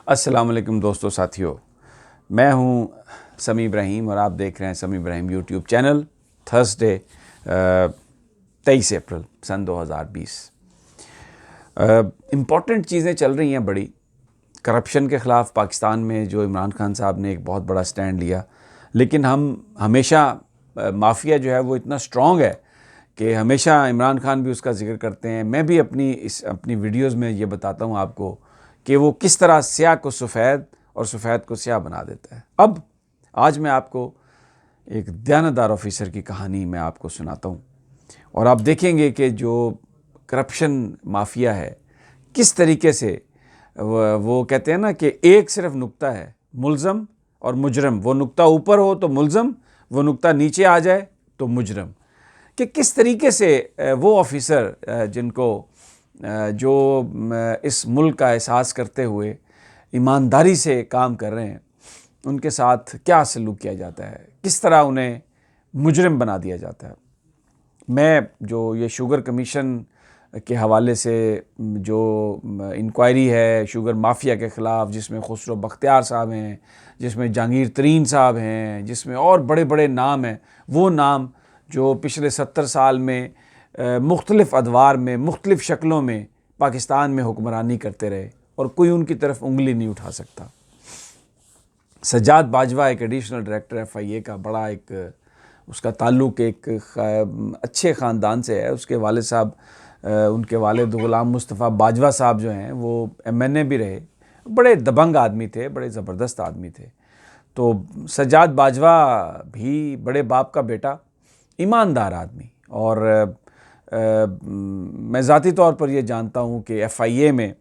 अस्सलाम वालेकुम दोस्तों साथियों, मैं हूं समी इब्राहिम और आप देख रहे हैं समी इब्राहिम यूट्यूब चैनल। थर्सडे 23 अप्रैल सन 2020। इम्पॉर्टेंट चीज़ें चल रही हैं बड़ी। करप्शन के ख़िलाफ़ पाकिस्तान में जो इमरान खान साहब ने एक बहुत बड़ा स्टैंड लिया, लेकिन हम हमेशा माफिया जो है वो इतना स्ट्रॉन्ग है कि हमेशा इमरान खान भी उसका जिक्र करते हैं। मैं भी अपनी वीडियोज़ में ये बताता हूँ आपको कि वो किस तरह स्याह को सफ़ेद और सफ़ेद को स्याह बना देता है। अब आज मैं आपको एक दयानतदार ऑफिसर की कहानी मैं आपको सुनाता हूँ और आप देखेंगे कि जो करप्शन माफिया है किस तरीके से वो कहते हैं ना कि एक सिर्फ नुक्ता है, मुल्ज़म और मुजरम। वो नुक्ता ऊपर हो तो मुल्ज़म, वो नुक्ता नीचे आ जाए तो मुजरम। कि किस तरीके से वो ऑफिसर जिनको जो इस मुल्क का एहसास करते हुए ईमानदारी से काम कर रहे हैं, उनके साथ क्या सलूक किया जाता है, किस तरह उन्हें मुजरिम बना दिया जाता है। मैं जो ये शुगर कमीशन के हवाले से जो इंक्वायरी है शुगर माफिया के ख़िलाफ़, जिसमें खुसरो बख्तियार साहब हैं, जिसमें जहांगीर तरीन साहब हैं, जिसमें और बड़े बड़े नाम हैं, वो नाम जो पिछले 70 साल में मुख्तलिफ़ अदवार में मुख्तलिफ़ शक्लों में पाकिस्तान में हुक्मरानी करते रहे और कोई उनकी तरफ उंगली नहीं उठा सकता। सज्जाद बाजवा एक एडिशनल डायरेक्टर FIA का, बड़ा एक उसका ताल्लुक़ एक अच्छे ख़ानदान से है। उसके वालिद साहब, उनके वालिद ग़ुलाम मुस्तफ़ा बाजवा साहब जो हैं वो MNA भी रहे, बड़े दबंग आदमी थे, बड़े ज़बरदस्त आदमी थे। तो सज्जाद बाजवा भी बड़े बाप का बेटा, ईमानदार आदमी। और मैं ज़ाती तौर पर ये जानता हूँ कि FIA में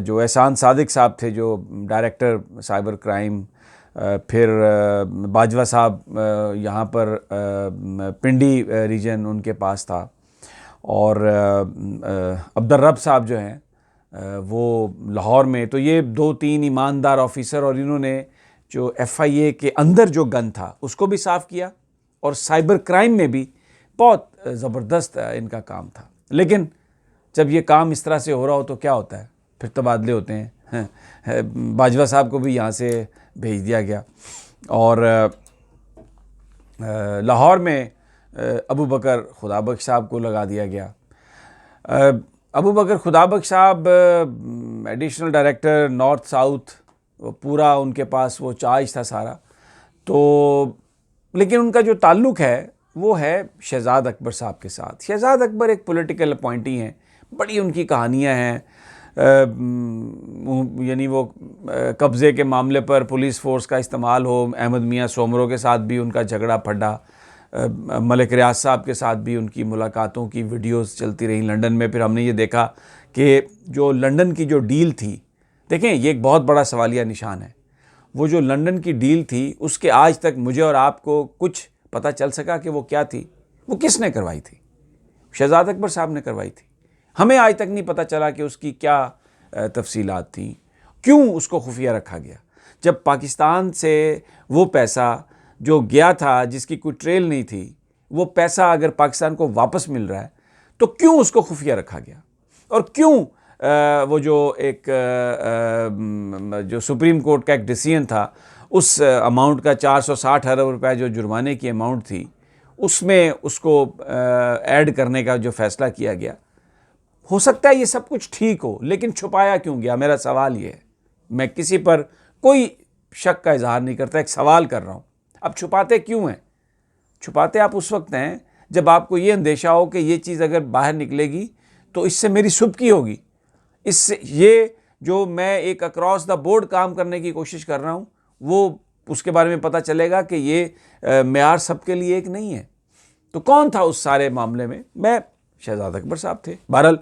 जो एहसान सादिक साहब थे, जो डायरेक्टर साइबर क्राइम, फिर बाजवा साहब यहाँ पर पिंडी रीजन उनके पास था, और अब्दुल रब साहब जो हैं वो लाहौर में। तो ये 2-3 ईमानदार ऑफिसर, और इन्होंने जो FIA के अंदर जो गन था उसको भी साफ़ किया और साइबर क्राइम में भी बहुत ज़बरदस्त इनका काम था। लेकिन जब ये काम इस तरह से हो रहा हो तो क्या होता है, फिर तबादले होते हैं। बाजवा साहब को भी यहाँ से भेज दिया गया और लाहौर में अबू बकर खुदाबख्श साहब को लगा दिया गया। अबू बकर खुदाबख्श साहब एडिशनल डायरेक्टर नॉर्थ साउथ, पूरा उनके पास वो चार्ज था सारा। तो लेकिन उनका जो ताल्लुक़ है वो है शहजाद अकबर साहब के साथ। शहजाद अकबर एक पॉलिटिकल अपॉइंटी हैं, बड़ी उनकी कहानियां हैं। यानी वो कब्ज़े के मामले पर पुलिस फ़ोर्स का इस्तेमाल हो, अहमद मियाँ सोमरों के साथ भी उनका झगड़ा फड्डा, मलिक रियाज साहब के साथ भी उनकी मुलाकातों की वीडियोस चलती रही लंदन में। फिर हमने ये देखा कि जो लंदन की जो डील थी, देखें ये एक बहुत बड़ा सवालिया निशान है, वो जो लंदन की डील थी उसके आज तक मुझे और आपको कुछ पता चल सका कि वो क्या थी, वो किसने करवाई थी। शहजाद अकबर साहब ने करवाई थी। हमें आज तक नहीं पता चला कि उसकी क्या तफसीलात थी, क्यों उसको खुफिया रखा गया। जब पाकिस्तान से वो पैसा जो गया था, जिसकी कोई ट्रेल नहीं थी, वो पैसा अगर पाकिस्तान को वापस मिल रहा है तो क्यों उसको खुफिया रखा गया, और क्यों वो जो एक जो सुप्रीम कोर्ट का एक डिसीजन था, उस अमाउंट का 460 अरब रुपए जो जुर्माने की अमाउंट थी, उसमें उसको ऐड करने का जो फ़ैसला किया गया। हो सकता है ये सब कुछ ठीक हो, लेकिन छुपाया क्यों गया, मेरा सवाल ये है। मैं किसी पर कोई शक का इजहार नहीं करता, एक सवाल कर रहा हूँ। अब छुपाते क्यों हैं? छुपाते आप उस वक्त हैं जब आपको ये अंदेशा हो कि ये चीज़ अगर बाहर निकलेगी तो इससे मेरी सुबकी होगी, इससे ये जो मैं एक अक्रॉस द बोर्ड काम करने की कोशिश कर रहा हूँ वो उसके बारे में पता चलेगा कि ये मेयार सबके लिए एक नहीं है। तो कौन था उस सारे मामले में? मैं शहजाद अकबर साहब थे। बहरहाल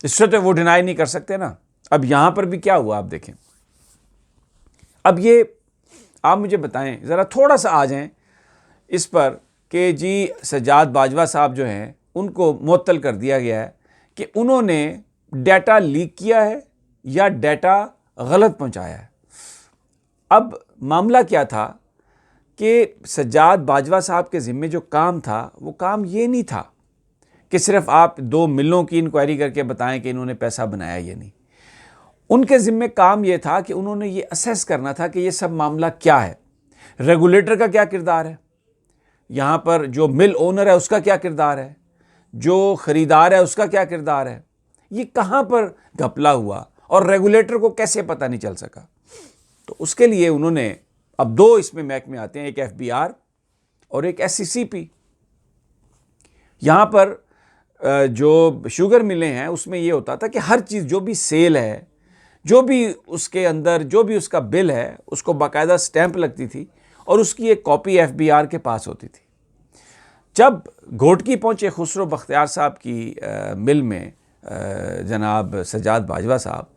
इससे तो वो डिनाई नहीं कर सकते ना। अब यहाँ पर भी क्या हुआ आप देखें। अब ये आप मुझे बताएं, ज़रा थोड़ा सा आ जाएं इस पर कि जी सज्जाद बाजवा साहब जो हैं उनको मुअत्तल कर दिया गया है कि उन्होंने डाटा लीक किया है या डाटा गलत पहुँचाया है। अब मामला क्या था कि सज्जाद बाजवा साहब के ज़िम्मे जो काम था, वो काम ये नहीं था कि सिर्फ आप 2 मिलों की इंक्वायरी करके बताएं कि इन्होंने पैसा बनाया या नहीं। उनके ज़िम्मे काम ये था कि उन्होंने ये असेस करना था कि ये सब मामला क्या है, रेगुलेटर का क्या किरदार है, यहाँ पर जो मिल ओनर है उसका क्या किरदार है, जो ख़रीदार है उसका क्या किरदार है, ये कहाँ पर घपला हुआ और रेगुलेटर को कैसे पता नहीं चल सका। तो उसके लिए उन्होंने अब दो इसमें महकमे आते हैं, एक FBR और एक SCCP। यहाँ पर जो शुगर मिलें हैं उसमें ये होता था कि हर चीज़ जो भी सेल है, जो भी उसके अंदर जो भी उसका बिल है, उसको बाकायदा स्टैंप लगती थी और उसकी एक कॉपी FBR के पास होती थी। जब घोटकी पहुँचे खुसरो बख्तियार साहब की मिल में जनाब सजाद बाजवा साहब,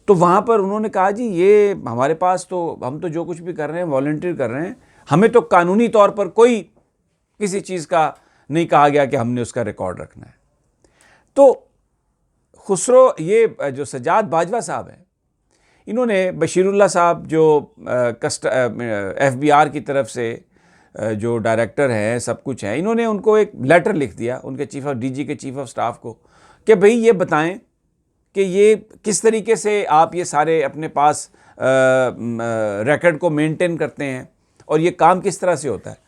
तो वहाँ पर उन्होंने कहा जी ये हमारे पास तो, हम तो जो कुछ भी कर रहे हैं वॉलंटियर कर रहे हैं, हमें तो कानूनी तौर पर कोई किसी चीज़ का नहीं कहा गया कि हमने उसका रिकॉर्ड रखना है। तो खुसरो, ये जो सजाद बाजवा साहब हैं, इन्होंने बशीरुल्लाह साहब जो FBR की तरफ से जो डायरेक्टर हैं, सब कुछ है, इन्होंने उनको एक लेटर लिख दिया उनके DG के चीफ ऑफ स्टाफ को कि भाई ये बताएं कि ये किस तरीके से आप ये सारे अपने पास रिकॉर्ड को मेंटेन करते हैं और ये काम किस तरह से होता है।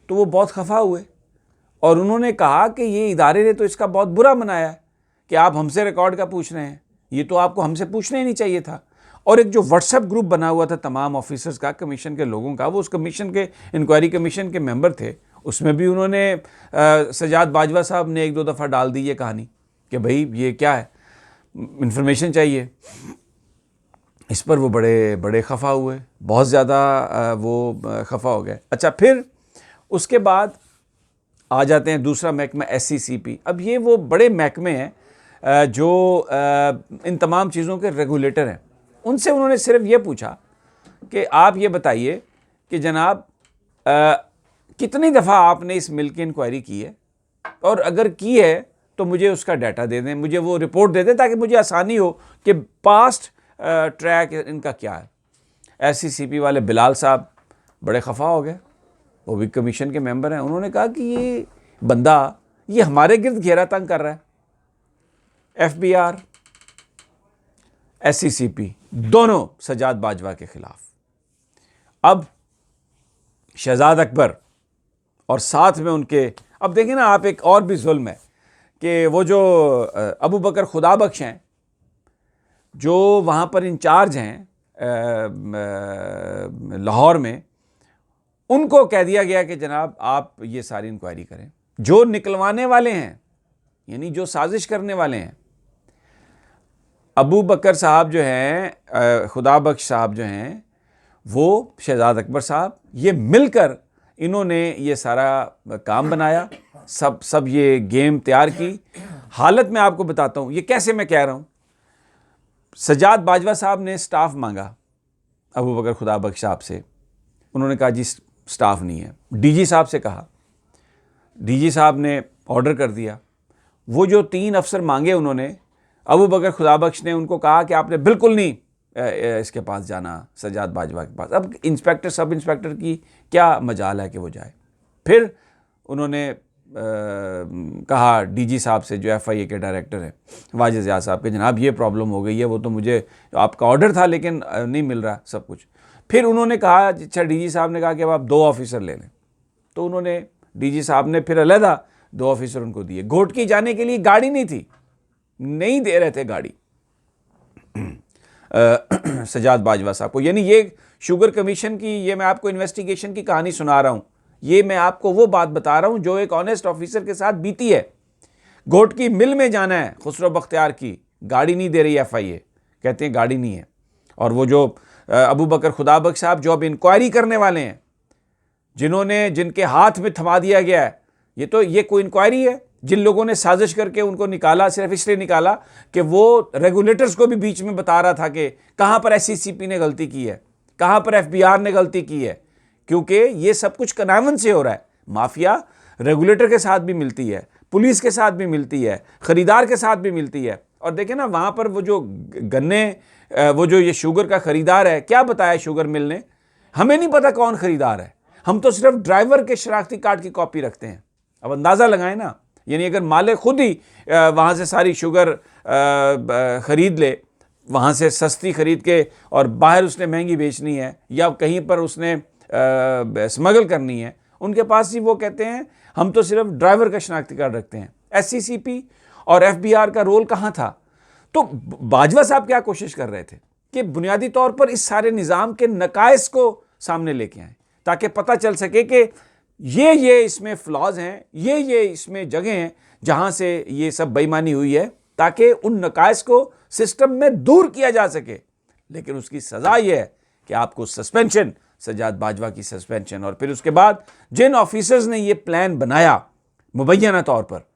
तो वो बहुत खफा हुए और उन्होंने कहा कि ये इदारे ने तो इसका बहुत बुरा मनाया है कि आप हमसे रिकॉर्ड का पूछ रहे हैं, ये तो आपको हमसे पूछना ही नहीं चाहिए था। और एक जो व्हाट्सएप ग्रुप बना हुआ था तमाम ऑफिसर्स का, कमीशन के लोगों का, वो उस कमीशन के, इंक्वायरी कमीशन के मेंबर थे, उसमें भी उन्होंने सजाद बाजवा साहब ने एक दो दफ़ा डाल दी ये कहानी कि भाई ये क्या है, इंफॉर्मेशन चाहिए। इस पर वो बड़े बड़े खफा हुए, बहुत ज़्यादा वो खफा हो गए। अच्छा, फिर उसके बाद आ जाते हैं दूसरा महकमा SCCP। अब ये वो बड़े महकमे हैं जो इन तमाम चीज़ों के रेगुलेटर हैं। उनसे उन्होंने सिर्फ ये पूछा कि आप ये बताइए कि जनाब कितनी दफ़ा आपने इस मिल की इंक्वायरी की है, और अगर की है तो मुझे उसका डाटा दे दें, मुझे वो रिपोर्ट दे दें ताकि मुझे आसानी हो कि पास्ट ट्रैक इनका क्या है। SCCP वाले बिलाल साहब बड़े खफा हो गए, वो भी कमीशन के मेंबर हैं। उन्होंने कहा कि ये बंदा ये हमारे गिर्द घेरा तंग कर रहा है। FBR SCCP दोनों सजाद बाजवा के खिलाफ। अब शहजाद अकबर और साथ में उनके, अब देखें ना आप, एक और भी जुल्म है कि वो जो अबू बकर खुदाबख्श हैं, जो वहाँ पर इंचार्ज हैं लाहौर में, उनको कह दिया गया कि जनाब आप ये सारी इंक्वायरी करें। जो निकलवाने वाले हैं, यानी जो साजिश करने वाले हैं, अबू बकर साहब जो हैं, खुदाबख्श साहब जो हैं, वो शहजाद अकबर साहब, ये मिलकर इन्होंने ये सारा काम बनाया, सब ये गेम तैयार की। हालत मैं आपको बताता हूँ ये कैसे मैं कह रहा हूँ। सजाद बाजवा साहब ने स्टाफ मांगा अबू बकर खुदाबख्श साहब से, उन्होंने कहा जी स्टाफ नहीं है। DG साहब से कहा, DG साहब ने ऑर्डर कर दिया। वो जो 3 अफसर मांगे उन्होंने, अबू बकर खुदाबख्श ने उनको कहा कि आपने बिल्कुल नहीं इसके पास जाना, सजाद बाजवा के पास। अब इंस्पेक्टर, सब इंस्पेक्टर की क्या मजाल है कि वो जाए। फिर उन्होंने कहा DG साहब से, जो FIA के डायरेक्टर हैं, वाजिद ज़िया साहब के, जनाब ये प्रॉब्लम हो गई है, वो तो मुझे आपका ऑर्डर था लेकिन नहीं मिल रहा सब कुछ। फिर उन्होंने कहा, अच्छा DG साहब ने कहा कि अब आप 2 ऑफिसर ले लें। तो उन्होंने, DG साहब ने फिर अलहदा 2 ऑफिसर उनको दिए। घोटकी जाने के लिए गाड़ी नहीं थी, नहीं दे रहे थे गाड़ी सजाद बाजवा साहब को। यानी ये शुगर कमीशन की, ये मैं आपको इन्वेस्टिगेशन की कहानी सुना रहा हूँ, ये मैं आपको वो बात बता रहा हूँ जो एक ऑनेस्ट ऑफिसर के साथ बीती है। घोटकी मिल में जाना है खुसरो बख्तियार की, गाड़ी नहीं दे रही FIA, कहते हैं गाड़ी नहीं है। और वो जो अबू बकर खुदाबख्श साहब जो अब इंक्वायरी करने वाले हैं, जिनके हाथ में थमा दिया गया है, ये कोई इंक्वायरी है? जिन लोगों ने साजिश करके उनको निकाला, सिर्फ इसलिए निकाला कि वो रेगुलेटर्स को भी बीच में बता रहा था कि कहाँ पर SCCP ने गलती की है, कहाँ पर FBR ने गलती की है, क्योंकि ये सब कुछ कनावन से हो रहा है। माफिया रेगुलेटर के साथ भी मिलती है, पुलिस के साथ भी मिलती है, ख़रीदार के साथ भी मिलती है। और देखें ना वहाँ पर वो जो गन्ने, वो जो ये शुगर का ख़रीदार है, क्या बताया शुगर मिल ने, हमें नहीं पता कौन ख़रीदार है, हम तो सिर्फ ड्राइवर के शनाख्ती कार्ड की कॉपी रखते हैं। अब अंदाज़ा लगाएं ना, यानी अगर मालिक खुद ही वहाँ से सारी शुगर ख़रीद ले, वहाँ से सस्ती ख़रीद के और बाहर उसने महंगी बेचनी है या कहीं पर उसने स्मगल करनी है, उनके पास ही वो कहते हैं हम तो सिर्फ ड्राइवर का शनाख्ती कार्ड रखते हैं। SCCP और FBR का रोल कहाँ था? तो बाजवा साहब क्या कोशिश कर रहे थे कि बुनियादी तौर पर इस सारे निज़ाम के नकाइस को सामने लेके आएँ ताकि पता चल सके कि ये इसमें फ्लॉज हैं, ये इसमें जगह हैं जहाँ से ये सब बेईमानी हुई है, ताकि उन नकाइस को सिस्टम में दूर किया जा सके। लेकिन उसकी सज़ा ये है कि आपको सस्पेंशन, सज्जाद बाजवा की सस्पेंशन, और फिर उसके बाद जिन ऑफिसर्स ने ये प्लान बनाया मुबैना तौर पर,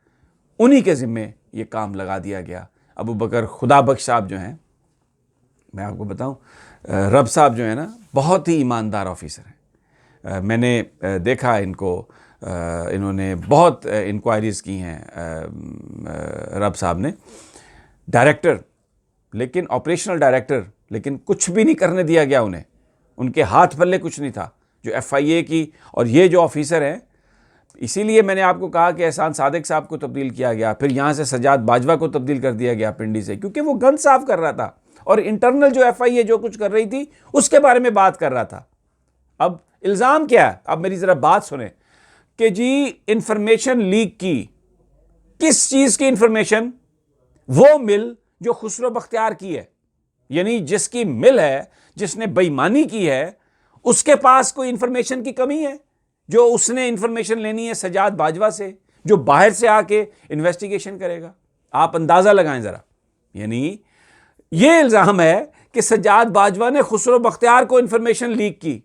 उन्हीं के ज़िम्मे ये काम लगा दिया गया। अबू बकर खुदाबख्श साहब जो हैं, मैं आपको बताऊं, रब साहब जो है ना, बहुत ही ईमानदार ऑफिसर हैं। मैंने देखा इनको, इन्होंने बहुत इंक्वायरीज़ की हैं रब साहब ने, डायरेक्टर, लेकिन ऑपरेशनल डायरेक्टर, लेकिन कुछ भी नहीं करने दिया गया उन्हें, उनके हाथ पल्ले कुछ नहीं था। जो FIA की और ये जो ऑफिसर हैं, इसीलिए मैंने आपको कहा कि एहसान सादिक साहब को तब्दील किया गया, फिर यहाँ से सज्जाद बाजवा को तब्दील कर दिया गया पिंडी से, क्योंकि वो गन साफ कर रहा था और इंटरनल जो FIA जो कुछ कर रही थी उसके बारे में बात कर रहा था। अब इल्ज़ाम क्या है? अब मेरी ज़रा बात सुने कि जी इंफॉर्मेशन लीक की, किस चीज़ की इंफॉर्मेशन? वो मिल जो खुसरो बख्तियार की है, यानी जिसकी मिल है, जिसने बेईमानी की है, उसके पास कोई इंफॉर्मेशन की कमी है जो उसने इंफॉर्मेशन लेनी है सज्जाद बाजवा से, जो बाहर से आके इन्वेस्टिगेशन करेगा। आप अंदाज़ा लगाएं ज़रा, यानी ये इल्ज़ाम है कि सज्जाद बाजवा ने खुसरो बख्तियार को इंफॉर्मेशन लीक की।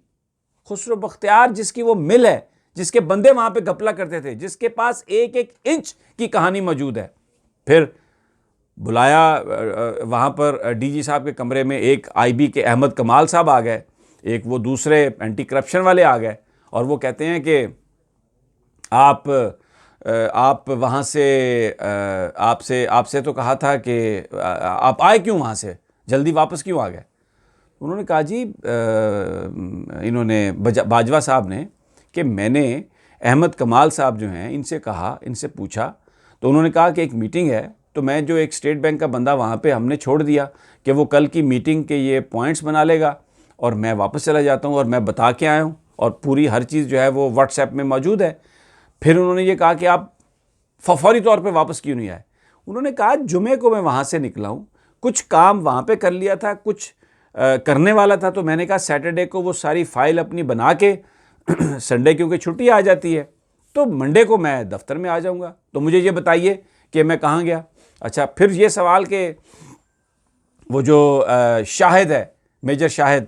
खुसरो बख्तियार जिसकी वो मिल है, जिसके बंदे वहां पे घपला करते थे, जिसके पास एक एक इंच की कहानी मौजूद है। फिर बुलाया वहां पर DG साहब के कमरे में, एक IB के अहमद कमाल साहब आ गए, एक वो दूसरे एंटी करप्शन वाले आ गए, और वो कहते हैं कि आप वहाँ से आपसे तो कहा था कि आप आए क्यों वहाँ से, जल्दी वापस क्यों आ गए? उन्होंने कहा जी, इन्होंने बाजवा साहब ने, कि मैंने अहमद कमाल साहब जो हैं इनसे कहा, इनसे पूछा, तो उन्होंने कहा कि एक मीटिंग है, तो मैं जो एक स्टेट बैंक का बंदा वहाँ पे हमने छोड़ दिया कि वो कल की मीटिंग के ये पॉइंट्स बना लेगा और मैं वापस चला जाता हूँ, और मैं बता के आया हूँ, और पूरी हर चीज़ जो है वो WhatsApp में मौजूद है। फिर उन्होंने ये कहा कि आप फौरी तौर पे वापस क्यों नहीं आए? उन्होंने कहा जुमे को मैं वहाँ से निकला हूँ, कुछ काम वहाँ पे कर लिया था, कुछ करने वाला था, तो मैंने कहा सैटरडे को वो सारी फाइल अपनी बना के संडे क्योंकि छुट्टी आ जाती है, तो मंडे को मैं दफ्तर में आ जाऊँगा, तो मुझे ये बताइए कि मैं कहाँ गया। अच्छा, फिर ये सवाल कि वो जो शाहिद है, मेजर शाहिद,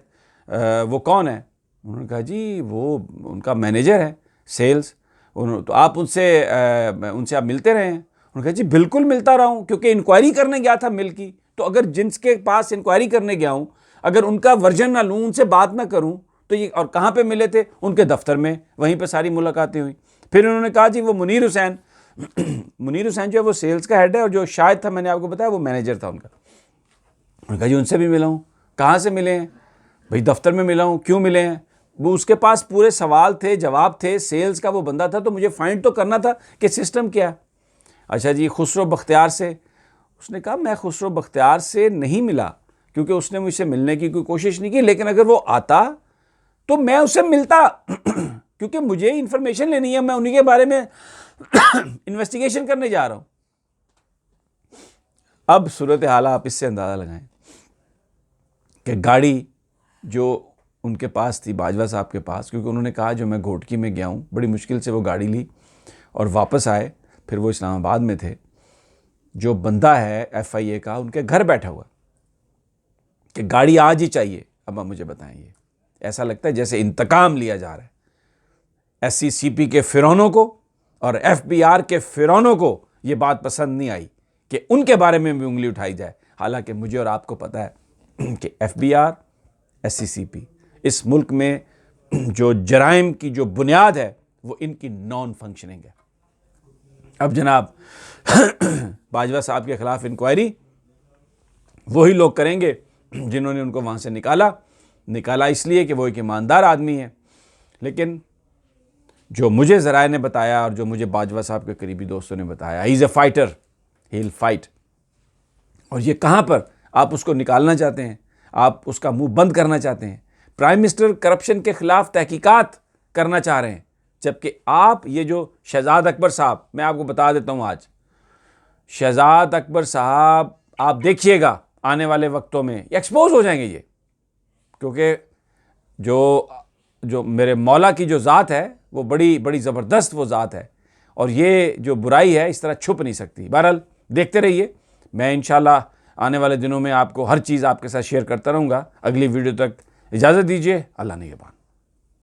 वो कौन है? उन्होंने कहा जी वो उनका मैनेजर है सेल्स। तो आप उनसे आप मिलते रहे हैं? उन्होंने कहा जी बिल्कुल मिलता रहा हूँ, क्योंकि इंक्वायरी करने गया था मिल की, तो अगर जिनके पास इंक्वायरी करने गया हूँ, अगर उनका वर्जन ना लूँ, उनसे बात ना करूँ, तो ये, और कहाँ पे मिले थे? उनके दफ्तर में, वहीं पे सारी मुलाकातें हुई। फिर उन्होंने कहा जी वो मुनीर हुसैन मुनीर हुसैन जो है वो सेल्स का हेड है, और जो शायद था, मैंने आपको बताया, वो मैनेजर था उनका। उन्होंने कहा जी उनसे भी मिला हूँ। कहाँ से मिले हैं? भाई दफ्तर में मिला हूँ। क्यों मिले हैं? वो उसके पास पूरे सवाल थे, जवाब थे, सेल्स का वो बंदा था, तो मुझे फाइंड तो करना था कि सिस्टम क्या है। अच्छा जी, खुसरो बख्तियार से? उसने कहा मैं खुसरो बख्तियार से नहीं मिला, क्योंकि उसने मुझसे मिलने की कोई कोशिश नहीं की, लेकिन अगर वो आता तो मैं उससे मिलता क्योंकि मुझे इंफॉर्मेशन लेनी है, मैं उन्हीं के बारे में इन्वेस्टिगेशन करने जा रहा हूं। अब सूरत हाल आप इससे अंदाज़ा लगाएं कि गाड़ी जो उनके पास थी, बाजवा साहब के पास, क्योंकि उन्होंने कहा जो मैं घोटकी में गया हूँ, बड़ी मुश्किल से वो गाड़ी ली और वापस आए, फिर वो इस्लामाबाद में थे। जो बंदा है FIA का, उनके घर बैठा हुआ कि गाड़ी आज ही चाहिए। अब आप मुझे बताएं, ये ऐसा लगता है जैसे इंतकाम लिया जा रहा है। SCCP के फिरौनों को और FBR के फिरौनों को ये बात पसंद नहीं आई कि उनके बारे में भी उंगली उठाई जाए, हालांकि मुझे और आपको पता है कि FBR, SCCP इस मुल्क में जो जराइम की जो बुनियाद है वो इनकी नॉन फंक्शनिंग है। अब जनाब बाजवा साहब के खिलाफ इंक्वायरी वही लोग करेंगे जिन्होंने उनको वहाँ से निकाला इसलिए कि वो एक ईमानदार आदमी है। लेकिन जो मुझे ज़राए ने बताया और जो मुझे बाजवा साहब के करीबी दोस्तों ने बताया, he is a fighter, he will fight. और ये कहाँ पर? आप उसको निकालना चाहते हैं, आप उसका मुंह बंद करना चाहते हैं। प्राइम मिनिस्टर करप्शन के खिलाफ तहकीकात करना चाह रहे हैं, जबकि आप ये जो शहजाद अकबर साहब, मैं आपको बता देता हूँ आज, शहजाद अकबर साहब आप देखिएगा आने वाले वक्तों में एक्सपोज हो जाएंगे ये, क्योंकि जो मेरे मौला की जो ज़ात है वो बड़ी बड़ी ज़बरदस्त वो ज़ात है, और ये जो बुराई है इस तरह छुप नहीं सकती। बहरहाल देखते रहिए, मैं इंशाल्लाह आने वाले दिनों में आपको हर चीज़ आपके साथ शेयर करता रहूँगा। अगली वीडियो तक इजाज़त दीजिए। अल्लाह निगहबान।